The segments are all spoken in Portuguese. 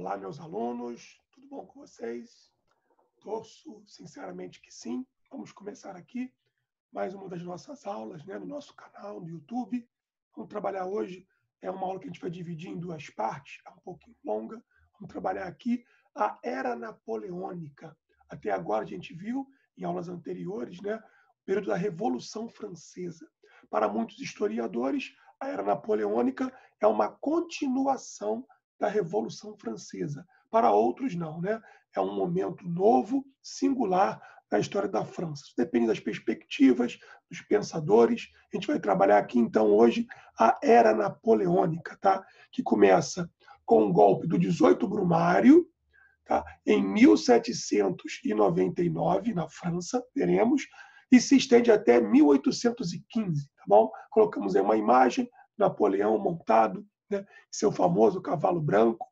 Olá, meus alunos, tudo bom com vocês? Torço sinceramente que sim. Vamos começar aqui mais uma das nossas aulas, no nosso canal, no YouTube. Vamos trabalhar hoje, é uma aula que a gente vai dividir em duas partes, é um pouquinho longa. Vamos trabalhar aqui a Era Napoleônica. Até agora a gente viu, em aulas anteriores, o período da Revolução Francesa. Para muitos historiadores, a Era Napoleônica é uma continuação da Revolução Francesa. Para outros, não, É um momento novo, singular na história da França. Isso depende das perspectivas, dos pensadores. A gente vai trabalhar aqui, então, hoje, a Era Napoleônica, tá? Que começa com o golpe do 18 Brumário, tá? Em 1799, na França, veremos, e se estende até 1815, tá bom? Colocamos aí uma imagem, Napoleão montado, seu famoso cavalo branco.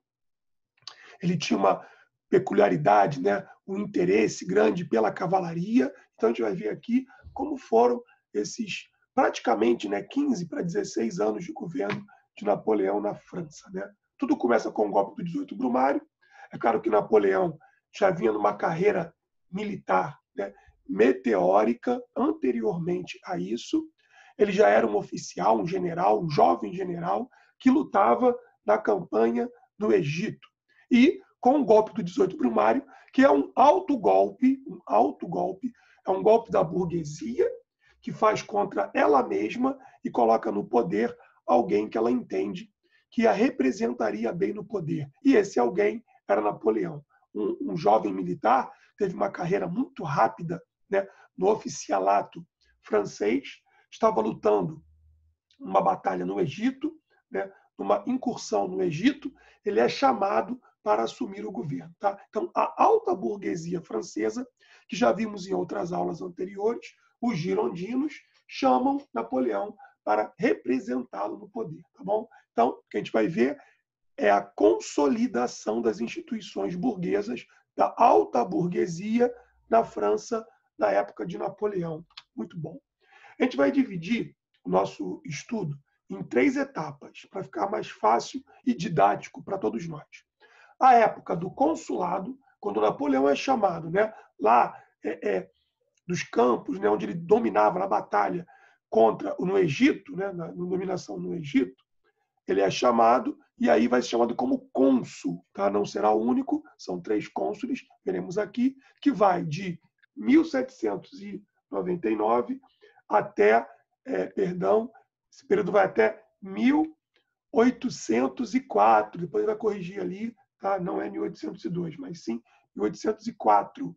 Ele tinha uma peculiaridade, um interesse grande pela cavalaria. Então, a gente vai ver aqui como foram esses praticamente 15 para 16 anos de governo de Napoleão na França. Tudo começa com o golpe do 18 Brumário. É claro que Napoleão já vinha numa carreira militar meteórica anteriormente a isso. Ele já era um oficial, um general, um jovem general, que lutava na campanha no Egito. E com o golpe do 18 Brumário, que é um autogolpe, é um golpe da burguesia, que faz contra ela mesma e coloca no poder alguém que ela entende que a representaria bem no poder. E esse alguém era Napoleão. Um jovem militar, teve uma carreira muito rápida no oficialato francês, estava lutando uma batalha no Egito, numa incursão no Egito, ele é chamado para assumir o governo. Tá? Então, a alta burguesia francesa, que já vimos em outras aulas anteriores, os girondinos chamam Napoleão para representá-lo no poder. Tá bom? Então, o que a gente vai ver é a consolidação das instituições burguesas, da alta burguesia na França da época de Napoleão. Muito bom. A gente vai dividir o nosso estudo em 3 etapas, para ficar mais fácil e didático para todos nós. A época do consulado, quando Napoleão é chamado, lá dos campos, onde ele dominava na batalha no Egito, na dominação no Egito, ele é chamado e aí vai ser chamado como cônsul, tá? Não será o único, são 3 cônsules, veremos aqui, que vai de 1799 até, esse período vai até 1804, depois vai corrigir ali, tá? Não é 1802, mas sim 1804.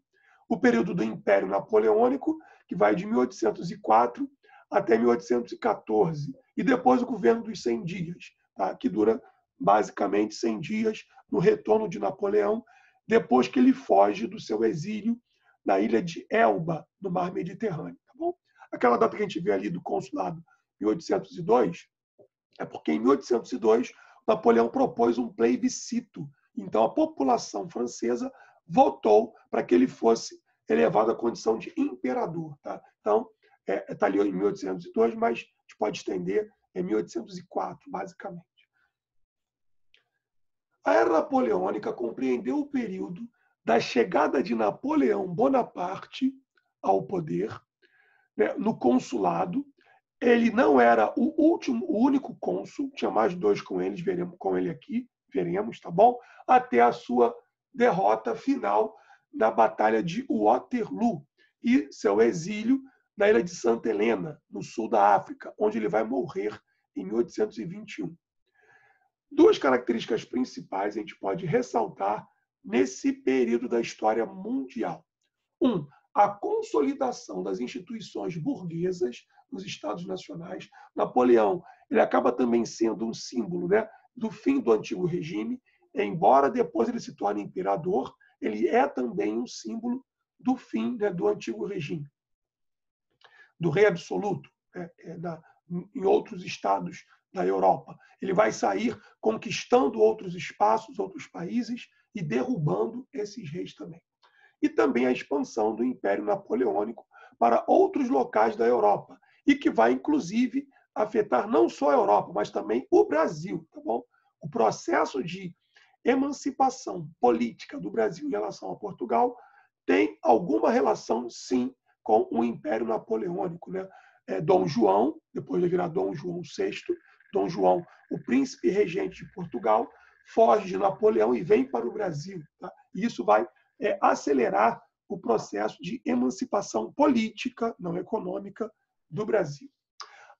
O período do Império Napoleônico, que vai de 1804 até 1814. E depois o governo dos 100 dias, tá? Que dura basicamente 100 dias no retorno de Napoleão, depois que ele foge do seu exílio na ilha de Elba, no mar Mediterrâneo. Tá bom? Aquela data que a gente vê ali do consulado, 1802, é porque em 1802 Napoleão propôs um plebiscito. Então a população francesa votou para que ele fosse elevado à condição de imperador. Tá? Então, está ali em 1802, mas a gente pode estender em 1804, basicamente. A Era Napoleônica compreendeu o período da chegada de Napoleão Bonaparte ao poder, no consulado. Ele não era o único cônsul, tinha mais 2 com eles, veremos, tá bom? Até a sua derrota final na Batalha de Waterloo e seu exílio na ilha de Santa Helena, no sul da África, onde ele vai morrer em 1821. 2 características principais a gente pode ressaltar nesse período da história mundial. A consolidação das instituições burguesas nos Estados nacionais. Napoleão, ele acaba também sendo um símbolo do fim do antigo regime, embora depois ele se torne imperador, ele é também um símbolo do fim do antigo regime, do rei absoluto, em outros estados da Europa. Ele vai sair conquistando outros espaços, outros países e derrubando esses reis também. E também a expansão do Império Napoleônico para outros locais da Europa, e que vai, inclusive, afetar não só a Europa, mas também o Brasil. Tá bom? O processo de emancipação política do Brasil em relação a Portugal tem alguma relação, sim, com o Império Napoleônico, né? Dom João, depois de virar Dom João VI, Dom João, o príncipe regente de Portugal, foge de Napoleão e vem para o Brasil. Tá? E isso vai acelerar o processo de emancipação política, não econômica, do Brasil.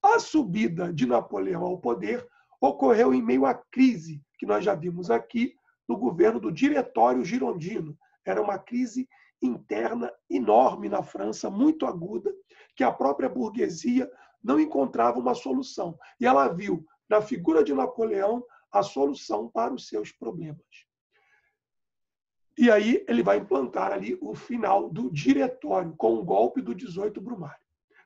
A subida de Napoleão ao poder ocorreu em meio à crise, que nós já vimos aqui, no governo do Diretório Girondino. Era uma crise interna enorme na França, muito aguda, que a própria burguesia não encontrava uma solução. E ela viu na figura de Napoleão a solução para os seus problemas. E aí ele vai implantar ali o final do Diretório, com o golpe do 18 Brumário,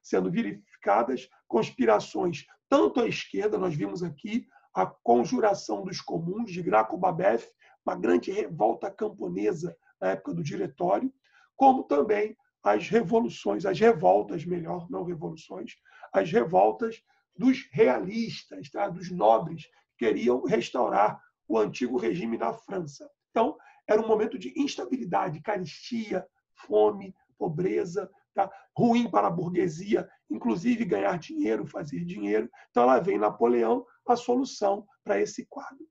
sendo verificadas conspirações tanto à esquerda, nós vimos aqui a conjuração dos comuns de Graco Babeuf, uma grande revolta camponesa na época do Diretório, como também as revoluções, as revoltas, melhor, não revoluções, as revoltas dos realistas, tá? Dos nobres, que queriam restaurar o antigo regime na França. Então, era um momento de instabilidade, carestia, fome, pobreza, tá? Ruim para a burguesia, inclusive ganhar dinheiro, fazer dinheiro. Então, ela vem Napoleão, a solução para esse quadro.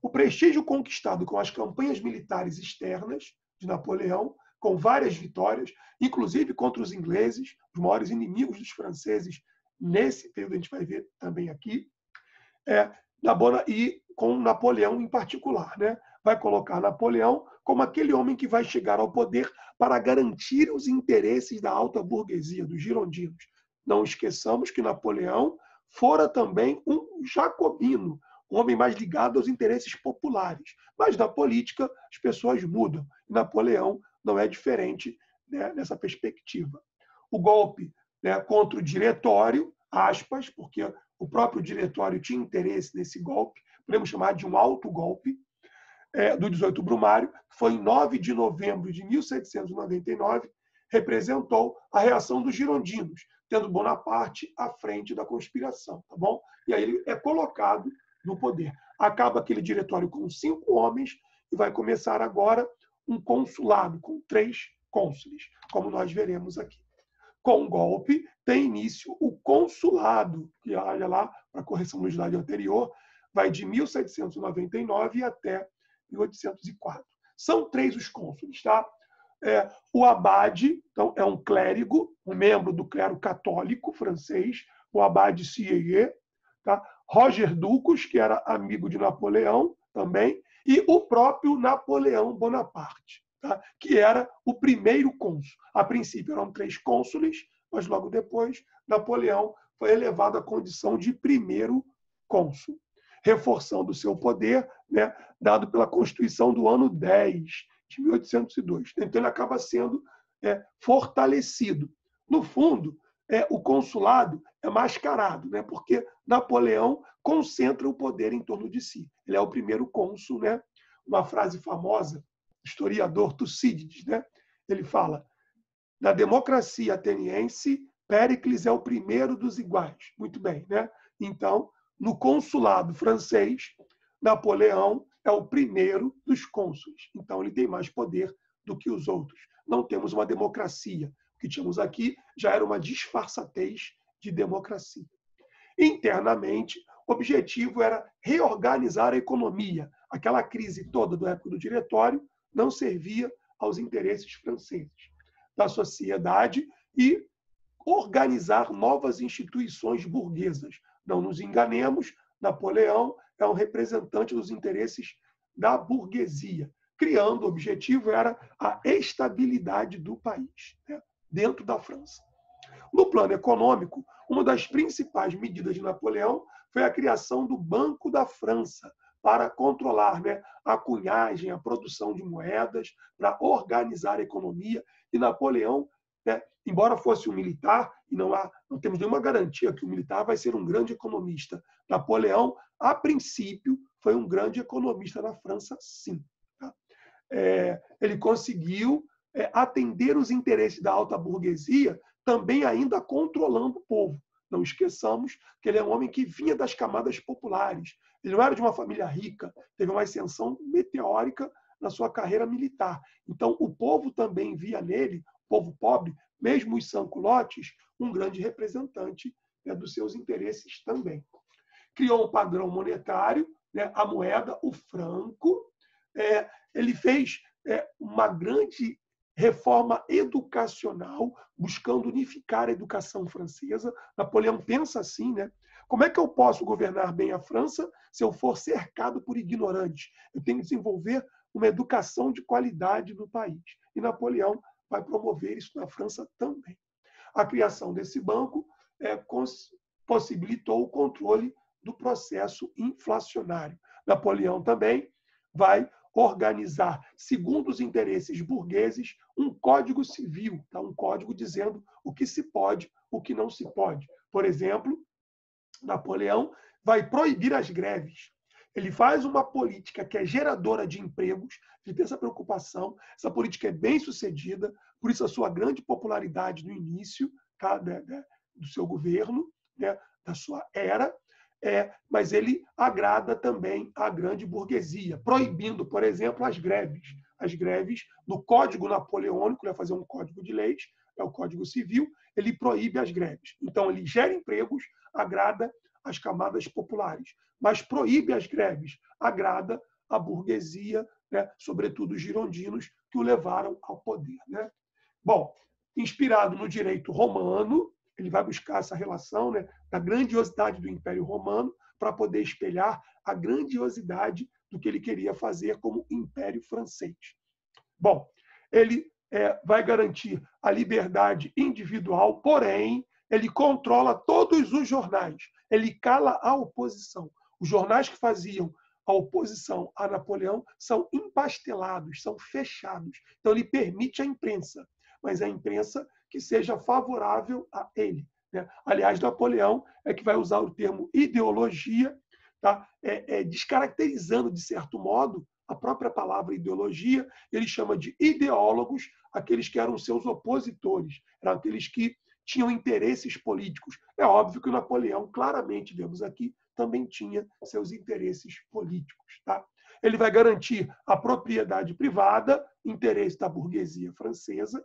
O prestígio conquistado com as campanhas militares externas de Napoleão, com várias vitórias, inclusive contra os ingleses, os maiores inimigos dos franceses, nesse período a gente vai ver também aqui, e com Napoleão em particular, né? Vai colocar Napoleão como aquele homem que vai chegar ao poder para garantir os interesses da alta burguesia, dos girondinos. Não esqueçamos que Napoleão fora também um jacobino, um homem mais ligado aos interesses populares. Mas na política as pessoas mudam. Napoleão não é diferente, né, nessa perspectiva. O golpe, né, contra o Diretório, aspas, porque o próprio Diretório tinha interesse nesse golpe, podemos chamar de um autogolpe, do 18 Brumário, que foi em 9 de novembro de 1799, representou a reação dos girondinos, tendo Bonaparte à frente da conspiração, tá bom? E aí ele é colocado no poder. Acaba aquele diretório com 5 homens e vai começar agora um consulado com 3 cônsules, como nós veremos aqui. Com o golpe, tem início o consulado, que, olha lá, para a correção do slide anterior, vai de 1799 até 1804. São 3 os cônsules, tá? O abade, então, é um clérigo, um membro do clero católico francês, o abade Sieyès, tá? Roger Ducos, que era amigo de Napoleão também, e o próprio Napoleão Bonaparte, tá? Que era o primeiro cônsul. A princípio eram 3 cônsules, mas logo depois Napoleão foi elevado à condição de primeiro cônsul, reforçando o seu poder, né, dado pela Constituição do ano 10, de 1802. Então, ele acaba sendo fortalecido. No fundo, o consulado é mascarado, né, porque Napoleão concentra o poder em torno de si. Ele é o primeiro cônsul, né? Uma frase famosa, do historiador Tucídides, né? Ele fala: na democracia ateniense, Péricles é o primeiro dos iguais. Muito bem, né? Então, no consulado francês, Napoleão é o primeiro dos cônsules. Então, ele tem mais poder do que os outros. Não temos uma democracia. O que tínhamos aqui já era uma disfarçatez de democracia. Internamente, o objetivo era reorganizar a economia. Aquela crise toda da época do Diretório não servia aos interesses franceses, da sociedade, e organizar novas instituições burguesas. Não nos enganemos, Napoleão é um representante dos interesses da burguesia, criando, o objetivo era a estabilidade do país, né, dentro da França. No plano econômico, uma das principais medidas de Napoleão foi a criação do Banco da França, para controlar, né, a cunhagem, a produção de moedas, para organizar a economia. E Napoleão, né, embora fosse um militar, e não temos nenhuma garantia que o militar vai ser um grande economista, Napoleão, a princípio, foi um grande economista na França, sim. Tá? Ele conseguiu atender os interesses da alta burguesia, também ainda controlando o povo. não esqueçamos que ele é um homem que vinha das camadas populares. Ele não era de uma família rica, teve uma ascensão meteórica na sua carreira militar. Então, o povo também via nele, o povo pobre, mesmo os sans-culottes, um grande representante, né, dos seus interesses também. Criou um padrão monetário, né, a moeda, o franco. Ele fez uma grande reforma educacional, buscando unificar a educação francesa. Napoleão pensa assim, né? Como é que eu posso governar bem a França se eu for cercado por ignorantes? Eu tenho que desenvolver uma educação de qualidade no país. E Napoleão vai promover isso na França também. A criação desse banco possibilitou o controle do processo inflacionário. Napoleão também vai organizar, segundo os interesses burgueses, um código civil, tá? Um código dizendo o que se pode, o que não se pode. Por exemplo, Napoleão vai proibir as greves. Ele faz uma política que é geradora de empregos, ele tem essa preocupação, essa política é bem sucedida, por isso a sua grande popularidade no início, tá, do seu governo, né, da sua era, mas ele agrada também a grande burguesia, proibindo, por exemplo, as greves. As greves, no Código Napoleônico, ele vai fazer um código de leis, é o Código Civil, ele proíbe as greves. Então, ele gera empregos, agrada as camadas populares, mas proíbe as greves, agrada a burguesia, né, sobretudo os girondinos, que o levaram ao poder. Né? Bom, inspirado no direito romano, ele vai buscar essa relação, né, da grandiosidade do Império Romano para poder espelhar a grandiosidade do que ele queria fazer como Império Francês. Bom, ele vai garantir a liberdade individual, porém, ele controla todos os jornais, ele cala a oposição. Os jornais que faziam a oposição a Napoleão são empastelados, são fechados. Então, ele permite a imprensa, mas a imprensa que seja favorável a ele. Né? Aliás, Napoleão é que vai usar o termo ideologia, tá? Descaracterizando, de certo modo, a própria palavra ideologia. Ele chama de ideólogos aqueles que eram seus opositores, eram aqueles que tinham interesses políticos. É óbvio que o Napoleão, claramente, vemos aqui, também tinha seus interesses políticos. Tá? Ele vai garantir a propriedade privada, interesse da burguesia francesa,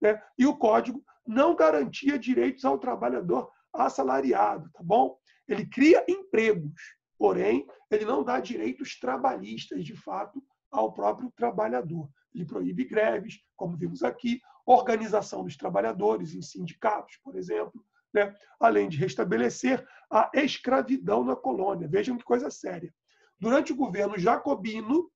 né? E o código não garantia direitos ao trabalhador assalariado, tá bom? Ele cria empregos, porém, ele não dá direitos trabalhistas, de fato, ao próprio trabalhador. Ele proíbe greves, como vimos aqui, organização dos trabalhadores em sindicatos, por exemplo, né? Além de restabelecer a escravidão na colônia. Vejam que coisa séria. Durante o governo jacobino,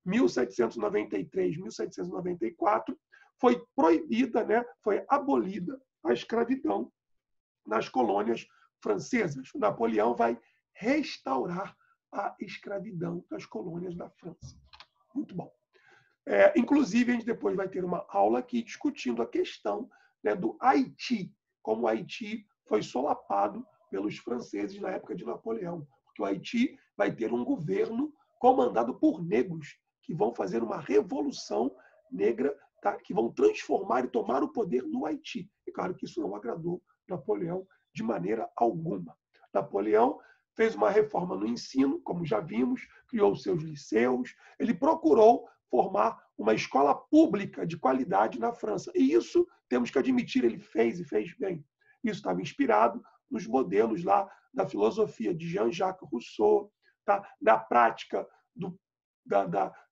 1793, 1794, foi proibida, né, foi abolida a escravidão nas colônias francesas. O Napoleão vai restaurar a escravidão das colônias da França. Muito bom. Inclusive, a gente depois vai ter uma aula aqui discutindo a questão, né, do Haiti, como o Haiti foi solapado pelos franceses na época de Napoleão. Porque o Haiti vai ter um governo comandado por negros, que vão fazer uma revolução negra, tá? Que vão transformar e tomar o poder no Haiti. E claro que isso não agradou Napoleão de maneira alguma. Napoleão fez uma reforma no ensino, como já vimos, criou seus liceus, ele procurou formar uma escola pública de qualidade na França. E isso, temos que admitir, ele fez e fez bem. Isso estava inspirado nos modelos lá da filosofia de Jean-Jacques Rousseau, tá? Na prática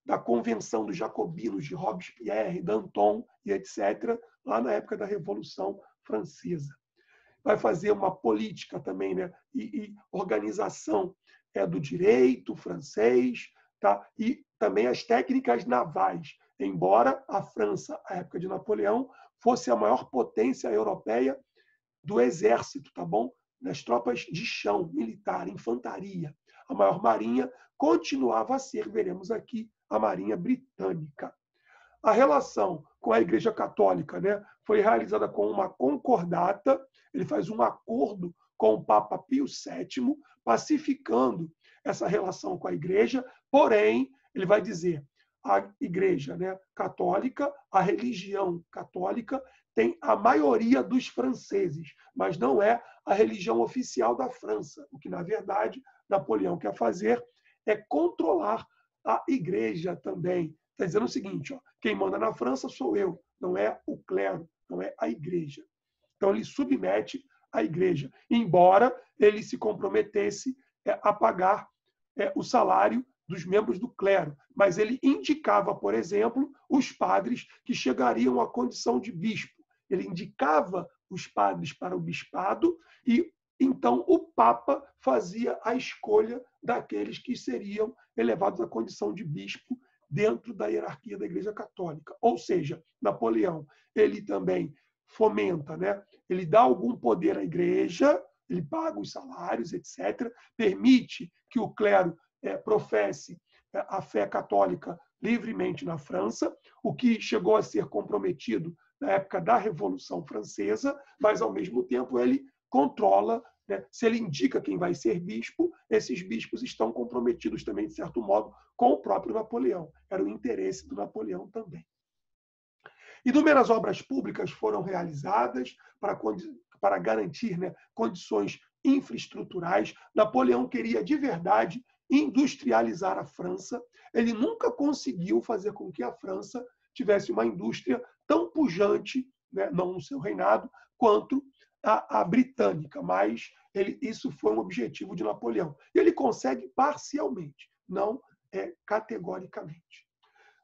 da convenção dos jacobinos de Robespierre, Danton e etc., lá na época da Revolução Francesa. Vai fazer uma política também, né, e organização do direito francês, tá? E também as técnicas navais. Embora a França, à época de Napoleão, fosse a maior potência europeia do exército, tá bom? Das tropas de chão, militar, infantaria. A maior marinha continuava a ser, veremos aqui, a Marinha Britânica. A relação com a Igreja Católica, né, foi realizada com uma concordata, ele faz um acordo com o Papa Pio VII, pacificando essa relação com a Igreja, porém, ele vai dizer, a Igreja, né, católica, a religião católica, tem a maioria dos franceses, mas não é a religião oficial da França. O que, na verdade, Napoleão quer fazer é controlar a igreja também. Está dizendo o seguinte, ó, quem manda na França sou eu, não é o clero, não é a igreja. Então, ele submete a igreja, embora ele se comprometesse a pagar o salário dos membros do clero. Mas ele indicava, por exemplo, os padres que chegariam à condição de bispo. Ele indicava os padres para o bispado e, então, o Papa fazia a escolha daqueles que seriam elevados à condição de bispo dentro da hierarquia da Igreja Católica. Ou seja, Napoleão, ele também fomenta, né? Ele dá algum poder à igreja, ele paga os salários, etc., permite que o clero professe a fé católica livremente na França, o que chegou a ser comprometido na época da Revolução Francesa, mas, ao mesmo tempo, ele controla, né? Se ele indica quem vai ser bispo, esses bispos estão comprometidos também, de certo modo, com o próprio Napoleão. Era o interesse do Napoleão também. Inúmeras obras públicas foram realizadas para garantir, né, condições infraestruturais. Napoleão queria, de verdade, industrializar a França. Ele nunca conseguiu fazer com que a França tivesse uma indústria tão pujante, né, não no seu reinado, quanto a britânica, mas isso foi um objetivo de Napoleão. E ele consegue parcialmente, não categoricamente.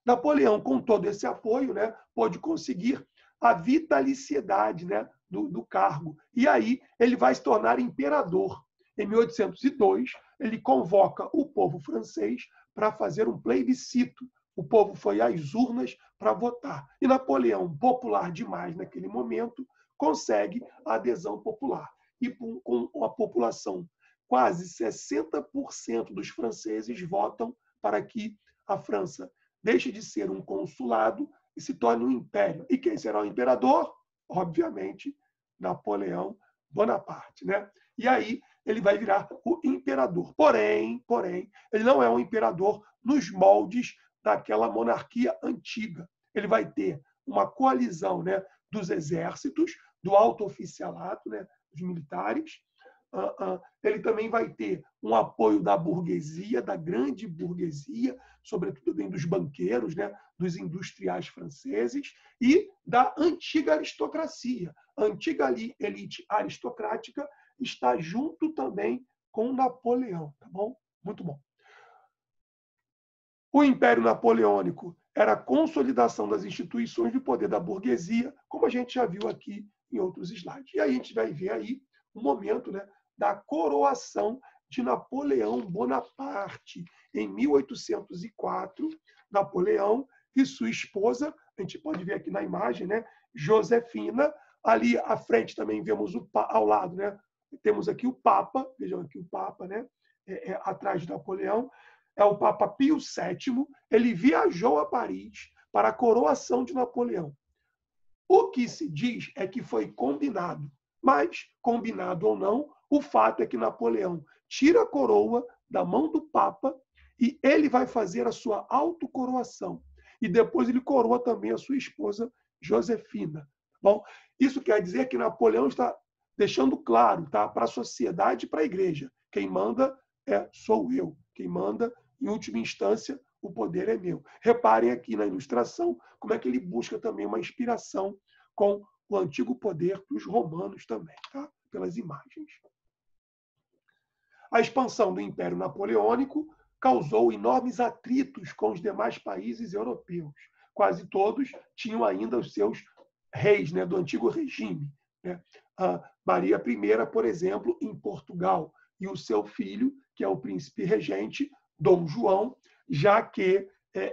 Napoleão, com todo esse apoio, né, pôde conseguir a vitaliciedade, né, do cargo. E aí ele vai se tornar imperador. Em 1802, ele convoca o povo francês para fazer um plebiscito. O povo foi às urnas para votar. E Napoleão, popular demais naquele momento, consegue a adesão popular. E com a população, quase 60% dos franceses votam para que a França deixe de ser um consulado e se torne um império. E quem será o imperador? Obviamente, Napoleão Bonaparte, né? E aí ele vai virar o imperador. Porém, ele não é um imperador nos moldes daquela monarquia antiga. Ele vai ter uma coalizão, né, dos exércitos, do alto oficialato, né, dos militares. Ele também vai ter um apoio da burguesia, da grande burguesia, sobretudo bem dos banqueiros, né, dos industriais franceses, e da antiga aristocracia. A antiga elite aristocrática está junto também com Napoleão, tá bom? Muito bom. O Império Napoleônico era a consolidação das instituições de poder da burguesia, como a gente já viu aqui em outros slides. E aí a gente vai ver aí o momento, né, da coroação de Napoleão Bonaparte. Em 1804, Napoleão e sua esposa, a gente pode ver aqui na imagem, né, Josefina. Ali à frente também vemos ao lado, né, temos aqui o Papa, vejam aqui o Papa, né, atrás de Napoleão. É o Papa Pio VII. Ele viajou a Paris para a coroação de Napoleão. O que se diz é que foi combinado, mas, combinado ou não, o fato é que Napoleão tira a coroa da mão do Papa e ele vai fazer a sua autocoroação. E depois ele coroa também a sua esposa, Josefina. Bom, isso quer dizer que Napoleão está deixando claro, tá, para a sociedade e para a igreja: quem manda sou eu. Quem manda, em última instância, o poder é meu. Reparem aqui na ilustração como é que ele busca também uma inspiração com o antigo poder dos romanos também, tá? Pelas imagens. A expansão do Império Napoleônico causou enormes atritos com os demais países europeus. Quase todos tinham ainda os seus reis, né, do antigo regime. Né? A Maria I, por exemplo, em Portugal, e o seu filho, que é o príncipe regente, Dom João, já que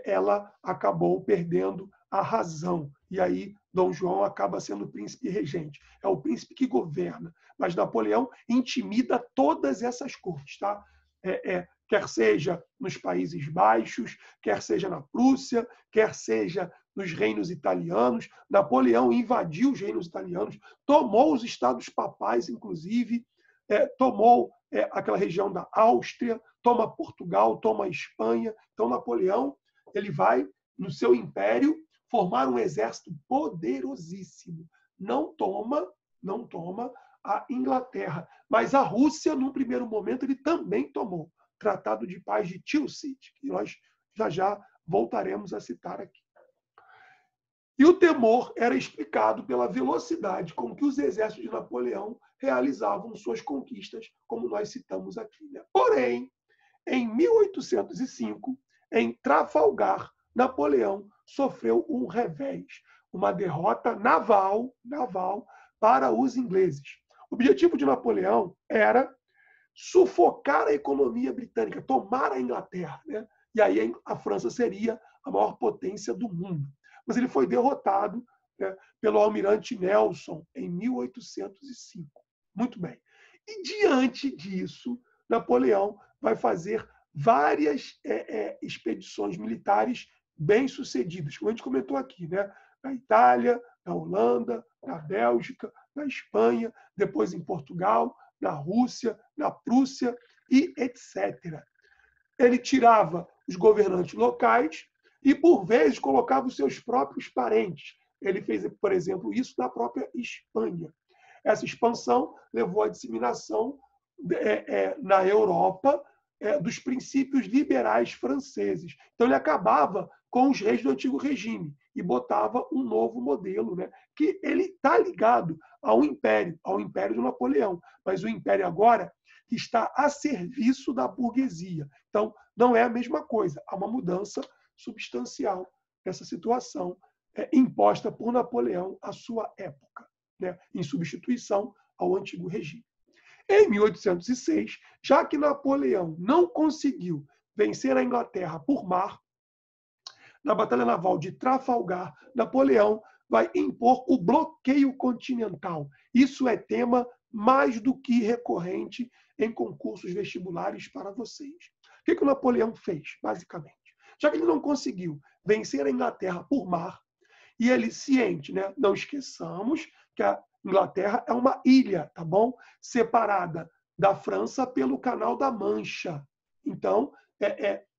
ela acabou perdendo a razão. E aí Dom João acaba sendo o príncipe regente. É o príncipe que governa. Mas Napoleão intimida todas essas cortes, tá? Quer seja nos Países Baixos, quer seja na Prússia, quer seja nos reinos italianos. Napoleão invadiu os reinos italianos, tomou os estados papais, inclusive, tomou aquela região da Áustria, toma Portugal, toma a Espanha. Então, Napoleão ele vai, no seu império, formar um exército poderosíssimo. não toma a Inglaterra. Mas a Rússia, num primeiro momento, ele também tomou. Tratado de Paz de Tilsit, que nós já voltaremos a citar aqui. E o temor era explicado pela velocidade com que os exércitos de Napoleão realizavam suas conquistas, como nós citamos aqui. Né? Porém, em 1805, em Trafalgar, Napoleão sofreu um revés, uma derrota naval para os ingleses. O objetivo de Napoleão era sufocar a economia britânica, tomar a Inglaterra, né? E aí a França seria a maior potência do mundo. Mas ele foi derrotado, né, pelo almirante Nelson em 1805. Muito bem. E diante disso, Napoleão vai fazer várias expedições militares bem-sucedidas, como a gente comentou aqui, né? Na Itália, na Holanda, na Bélgica, na Espanha, depois em Portugal, na Rússia, na Prússia e etc. Ele tirava os governantes locais e, por vezes, colocava os seus próprios parentes. Ele fez, por exemplo, isso na própria Espanha. Essa expansão levou à disseminação na Europa dos princípios liberais franceses. Então, ele acabava com os reis do antigo regime e botava um novo modelo, né? Que ele está ligado ao império de Napoleão. Mas o império agora está a serviço da burguesia. Então, não é a mesma coisa. Há uma mudança substancial nessa situação imposta por Napoleão à sua época, né? Em substituição ao antigo regime. Em 1806, já que Napoleão não conseguiu vencer a Inglaterra por mar, na Batalha Naval de Trafalgar, Napoleão vai impor o bloqueio continental. Isso é tema mais do que recorrente em concursos vestibulares para vocês. O que o Napoleão fez, basicamente? Já que ele não conseguiu vencer a Inglaterra por mar, e ele ciente, né? Não esqueçamos que a Inglaterra é uma ilha, tá bom? Separada da França pelo Canal da Mancha. Então,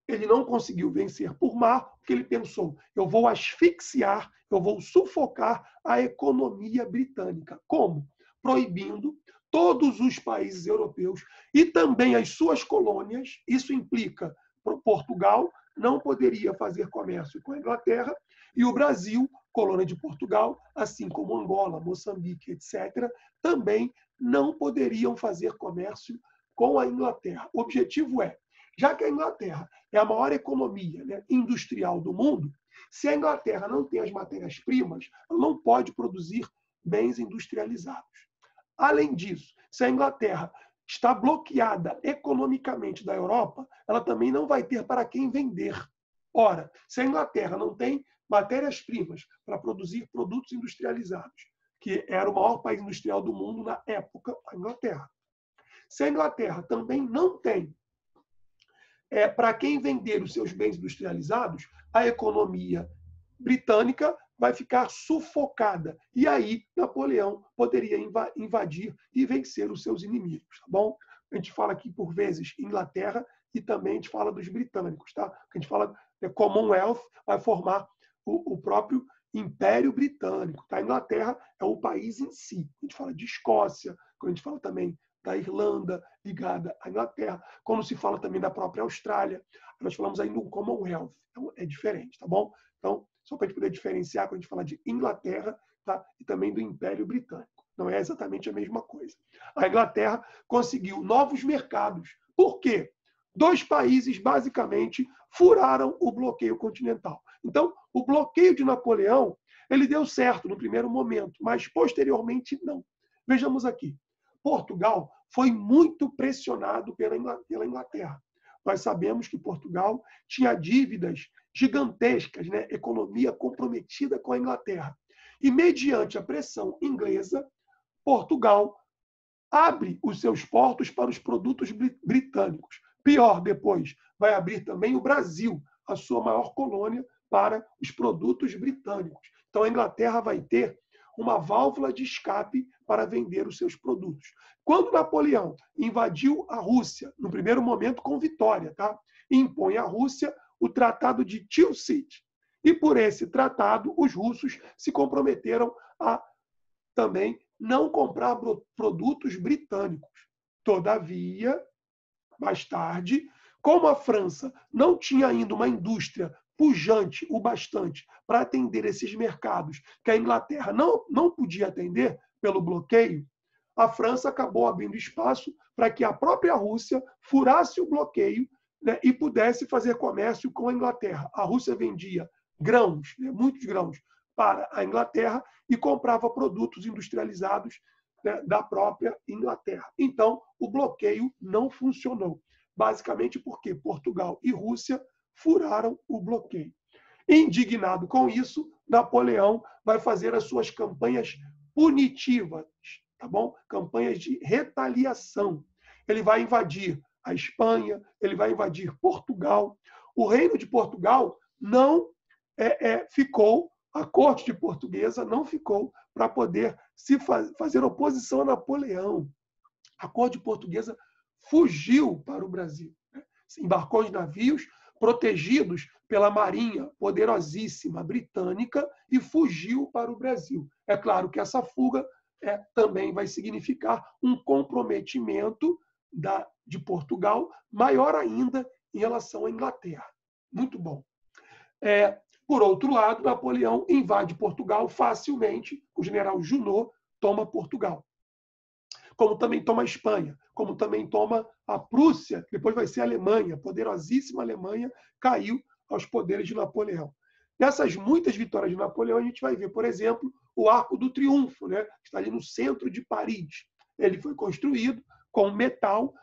ele não conseguiu vencer por mar, porque ele pensou, eu vou asfixiar, eu vou sufocar a economia britânica. Como? Proibindo todos os países europeus e também as suas colônias. Isso implica Portugal não poderia fazer comércio com a Inglaterra e o Brasil, colônia de Portugal, assim como Angola, Moçambique, etc., também não poderiam fazer comércio com a Inglaterra. O objetivo é, já que a Inglaterra é a maior economia, né, industrial do mundo, se a Inglaterra não tem as matérias-primas, ela não pode produzir bens industrializados. Além disso, se a Inglaterra está bloqueada economicamente da Europa, ela também não vai ter para quem vender. Ora, se a Inglaterra não tem matérias-primas para produzir produtos industrializados, que era o maior país industrial do mundo na época, a Inglaterra. Se a Inglaterra também não tem para quem vender os seus bens industrializados, a economia britânica vai ficar sufocada. E aí, Napoleão poderia invadir e vencer os seus inimigos, tá bom? A gente fala aqui, por vezes, Inglaterra e também a gente fala dos britânicos, tá? A gente fala Commonwealth, vai formar o próprio Império Britânico, tá? A Inglaterra é o país em si. A gente fala de Escócia, quando a gente fala também da Irlanda, ligada à Inglaterra, quando se fala também da própria Austrália, nós falamos aí no Commonwealth, então é diferente, tá bom? Então, só para a gente poder diferenciar quando a gente fala de Inglaterra, tá? E também do Império Britânico. Não é exatamente a mesma coisa. A Inglaterra conseguiu novos mercados. Por quê? Dois países, basicamente, furaram o bloqueio continental. Então, o bloqueio de Napoleão, ele deu certo no primeiro momento, mas posteriormente não. Vejamos aqui. Portugal foi muito pressionado pela Inglaterra. Nós sabemos que Portugal tinha dívidas gigantescas, né? Economia comprometida com a Inglaterra. E, mediante a pressão inglesa, Portugal abre os seus portos para os produtos britânicos. Pior, depois, vai abrir também o Brasil, a sua maior colônia, para os produtos britânicos. Então, a Inglaterra vai ter uma válvula de escape para vender os seus produtos. Quando Napoleão invadiu a Rússia, no primeiro momento com vitória, tá? Impõe à Rússia o Tratado de Tilsit. E por esse tratado, os russos se comprometeram a também não comprar produtos britânicos. Todavia, mais tarde, como a França não tinha ainda uma indústria pujante o bastante para atender esses mercados que a Inglaterra não podia atender pelo bloqueio, a França acabou abrindo espaço para que a própria Rússia furasse o bloqueio, né, e pudesse fazer comércio com a Inglaterra. A Rússia vendia grãos, né, muitos grãos, para a Inglaterra e comprava produtos industrializados, né, da própria Inglaterra. Então, o bloqueio não funcionou. Basicamente porque Portugal e Rússia furaram o bloqueio. Indignado com isso, Napoleão vai fazer as suas campanhas punitivas, tá bom? Campanhas de retaliação. Ele vai invadir a Espanha, ele vai invadir Portugal. O reino de Portugal não ficou, a corte de portuguesa não ficou para poder fazer oposição a Napoleão. A corte portuguesa fugiu para o Brasil, né? Embarcou em navios protegidos pela marinha poderosíssima britânica e fugiu para o Brasil. É claro que essa fuga também vai significar um comprometimento de Portugal maior ainda em relação à Inglaterra. Muito bom. Por outro lado, Napoleão invade Portugal facilmente, o general Junot toma Portugal. Como também toma a Espanha, como também toma a Prússia, depois vai ser a Alemanha, a poderosíssima Alemanha caiu aos poderes de Napoleão. Nessas muitas vitórias de Napoleão, a gente vai ver, por exemplo, o Arco do Triunfo, né, que está ali no centro de Paris. Ele foi construído com metal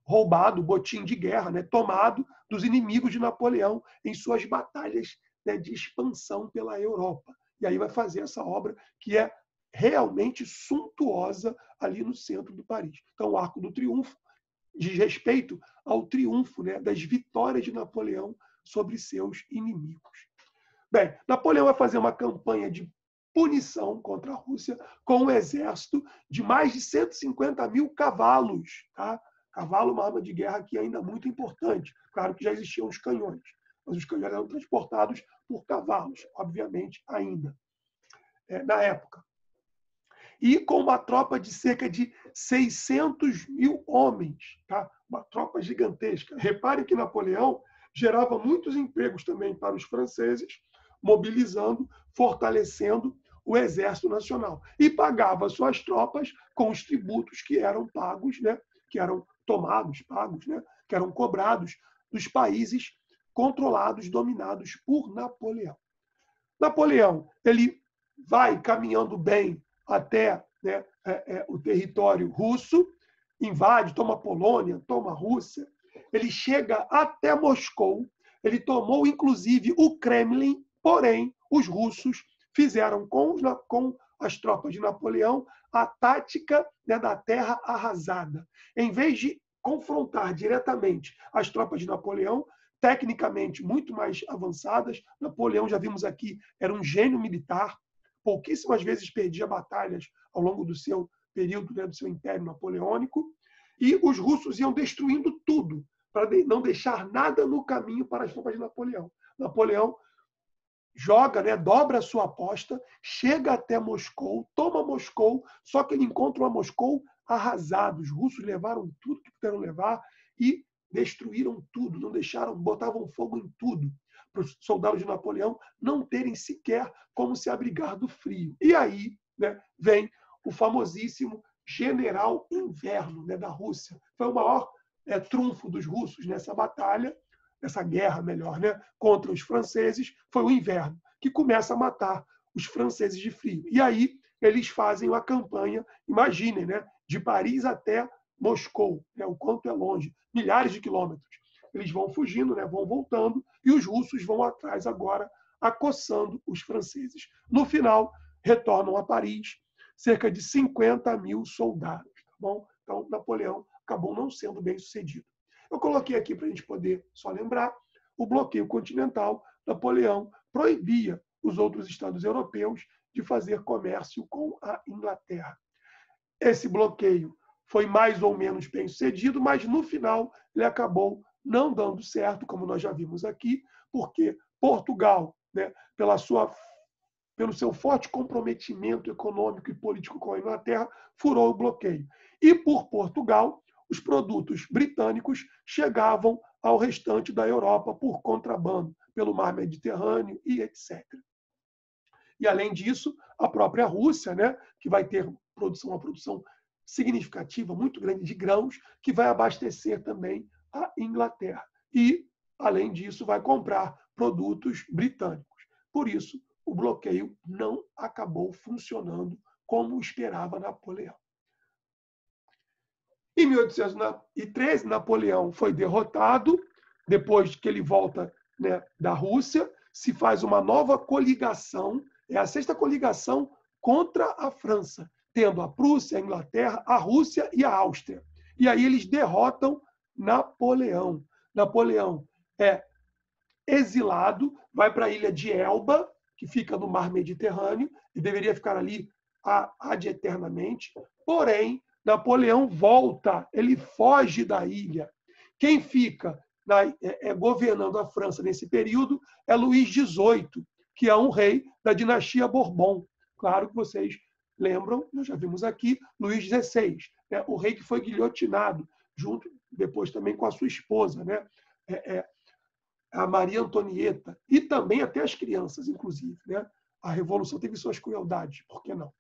roubado, botim de guerra, né, tomado dos inimigos de Napoleão em suas batalhas, né, de expansão pela Europa. E aí vai fazer essa obra que é realmente suntuosa ali no centro do Paris. Então, o Arco do Triunfo diz respeito ao triunfo, né, das vitórias de Napoleão sobre seus inimigos. Bem, Napoleão vai fazer uma campanha de punição contra a Rússia com um exército de mais de 150 mil cavalos. Tá? Cavalo é uma arma de guerra que é ainda muito importante. Claro que já existiam os canhões, mas os canhões eram transportados por cavalos, obviamente, ainda, na época. E com uma tropa de cerca de 600 mil homens, tá? Uma tropa gigantesca. Repare que Napoleão gerava muitos empregos também para os franceses, mobilizando, fortalecendo o exército nacional. E pagava suas tropas com os tributos que eram pagos, né? Que eram tomados, pagos, né? Que eram cobrados dos países controlados, dominados por Napoleão. Napoleão, ele vai caminhando bem até, né, o território russo, invade, toma a Polônia, toma a Rússia, ele chega até Moscou, ele tomou inclusive o Kremlin, porém os russos fizeram com as tropas de Napoleão a tática, né, da terra arrasada. Em vez de confrontar diretamente as tropas de Napoleão, tecnicamente muito mais avançadas, Napoleão, já vimos aqui, era um gênio militar, pouquíssimas vezes perdia batalhas ao longo do seu período, né, do seu império napoleônico, e os russos iam destruindo tudo, para não deixar nada no caminho para as tropas de Napoleão. Napoleão joga, né, dobra a sua aposta, chega até Moscou, toma Moscou, só que ele encontra uma Moscou arrasada. Os russos levaram tudo que puderam levar e destruíram tudo, não deixaram, botavam fogo em tudo, para os soldados de Napoleão não terem sequer como se abrigar do frio. E aí, né, vem o famosíssimo General Inverno, né, da Rússia. Foi o maior trunfo dos russos nessa batalha, nessa guerra, melhor, né, contra os franceses, foi o Inverno, que começa a matar os franceses de frio. E aí eles fazem uma campanha, imaginem, né, de Paris até Moscou, né, o quanto é longe, milhares de quilômetros. Eles vão fugindo, né, vão voltando, e os russos vão atrás agora, acossando os franceses. No final, retornam a Paris cerca de 50 mil soldados. Tá bom? Então, Napoleão acabou não sendo bem sucedido. Eu coloquei aqui para a gente poder só lembrar, o bloqueio continental, Napoleão proibia os outros estados europeus de fazer comércio com a Inglaterra. Esse bloqueio foi mais ou menos bem sucedido, mas no final ele acabou não dando certo, como nós já vimos aqui, porque Portugal, né, pela sua pelo seu forte comprometimento econômico e político com a Inglaterra, furou o bloqueio. E por Portugal, os produtos britânicos chegavam ao restante da Europa por contrabando, pelo mar Mediterrâneo e etc. E, além disso, a própria Rússia, né, que vai ter uma produção significativa, muito grande de grãos, que vai abastecer também a Inglaterra. E, além disso, vai comprar produtos britânicos. Por isso, o bloqueio não acabou funcionando como esperava Napoleão. Em 1813, Napoleão foi derrotado, depois que ele volta, né, da Rússia, se faz uma nova coligação, é a sexta coligação contra a França, tendo a Prússia, a Inglaterra, a Rússia e a Áustria. E aí eles derrotam Napoleão. Napoleão é exilado, vai para a ilha de Elba, que fica no mar Mediterrâneo, e deveria ficar ali ad eternamente. Porém, Napoleão volta, ele foge da ilha. Quem fica governando a França nesse período é Luís XVIII, que é um rei da dinastia Bourbon. Claro que vocês lembram, nós já vimos aqui, Luís XVI, né, o rei que foi guilhotinado, junto depois também com a sua esposa, né, a Maria Antonieta, e também até as crianças, inclusive. Né? A Revolução teve suas crueldades, por que não?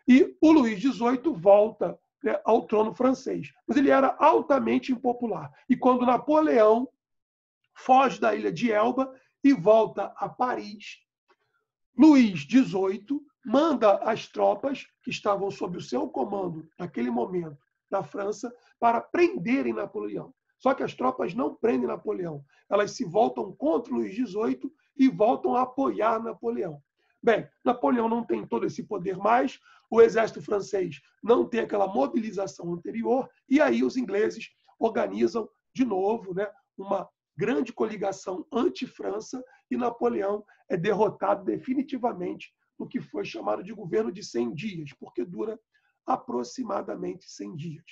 E o Luís XVIII volta, né, ao trono francês, mas ele era altamente impopular. E quando Napoleão foge da ilha de Elba e volta a Paris, Luís XVIII manda as tropas que estavam sob o seu comando naquele momento da França para prenderem Napoleão. Só que as tropas não prendem Napoleão. Elas se voltam contra Luís XVIII e voltam a apoiar Napoleão. Bem, Napoleão não tem todo esse poder mais, o exército francês não tem aquela mobilização anterior, e aí os ingleses organizam de novo, né, uma grande coligação anti-França, e Napoleão é derrotado definitivamente no que foi chamado de governo de 100 dias, porque dura aproximadamente 100 dias.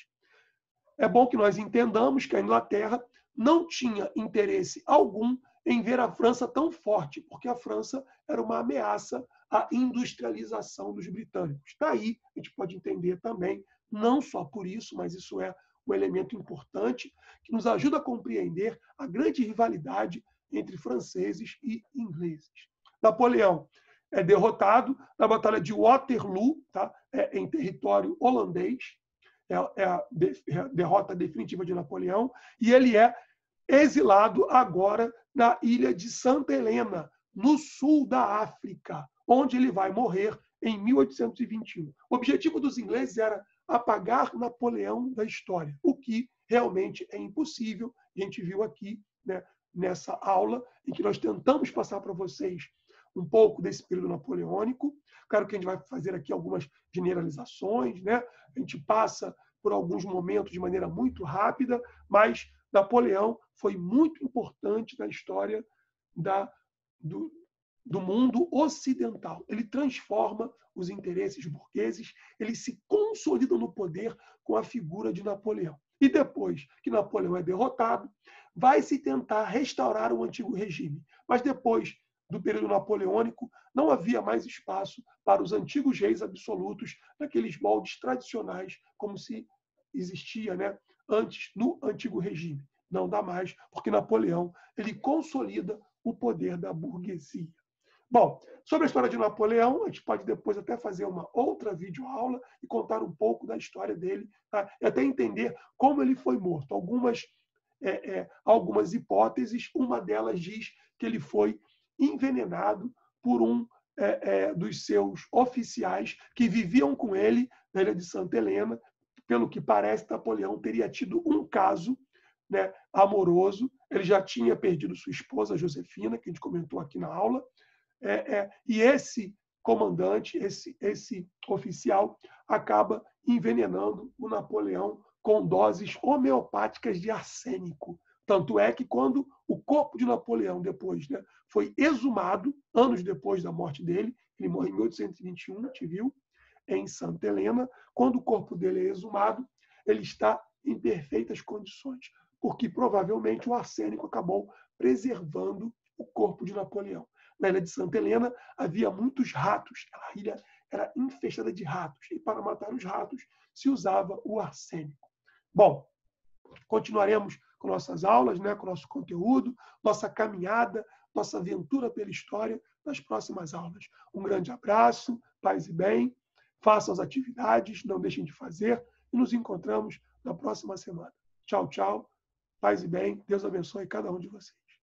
É bom que nós entendamos que a Inglaterra não tinha interesse algum em ver a França tão forte, porque a França era uma ameaça à industrialização dos britânicos. Daí a gente pode entender também, não só por isso, mas isso é um elemento importante que nos ajuda a compreender a grande rivalidade entre franceses e ingleses. Napoleão é derrotado na Batalha de Waterloo, tá? Em território holandês, é a derrota definitiva de Napoleão, e ele é exilado agora na ilha de Santa Helena, no sul da África, onde ele vai morrer em 1821. O objetivo dos ingleses era apagar Napoleão da história, o que realmente é impossível. A gente viu aqui, né, nessa aula, em que nós tentamos passar para vocês um pouco desse período napoleônico. Claro que a gente vai fazer aqui algumas generalizações, né? A gente passa por alguns momentos de maneira muito rápida, mas Napoleão foi muito importante na história do mundo ocidental. Ele transforma os interesses burgueses, ele se consolida no poder com a figura de Napoleão. E depois que Napoleão é derrotado, vai se tentar restaurar o antigo regime. Mas depois do período napoleônico, não havia mais espaço para os antigos reis absolutos naqueles moldes tradicionais, como se existia, né, antes no antigo regime. Não dá mais, porque Napoleão ele consolida o poder da burguesia. Bom, sobre a história de Napoleão, a gente pode depois até fazer uma outra videoaula e contar um pouco da história dele, tá? E até entender como ele foi morto. Algumas hipóteses, uma delas diz que ele foi envenenado por um dos seus oficiais que viviam com ele na ilha de Santa Helena. Pelo que parece, Napoleão teria tido um caso, né, amoroso. Ele já tinha perdido sua esposa, Josefina, que a gente comentou aqui na aula. E esse comandante, esse oficial, acaba envenenando o Napoleão com doses homeopáticas de arsênico. Tanto é que quando o corpo de Napoleão depois, né, foi exumado, anos depois da morte dele, ele morre em 1821, a gente viu, em Santa Helena, quando o corpo dele é exumado, ele está em perfeitas condições, porque provavelmente o arsênico acabou preservando o corpo de Napoleão. Na ilha de Santa Helena havia muitos ratos. A ilha era infestada de ratos. E para matar os ratos se usava o arsênico. Bom, continuaremos com nossas aulas, né, com nosso conteúdo, nossa caminhada, nossa aventura pela história nas próximas aulas. Um grande abraço, paz e bem. Façam as atividades, não deixem de fazer e nos encontramos na próxima semana. Tchau, tchau. Paz e bem. Deus abençoe cada um de vocês.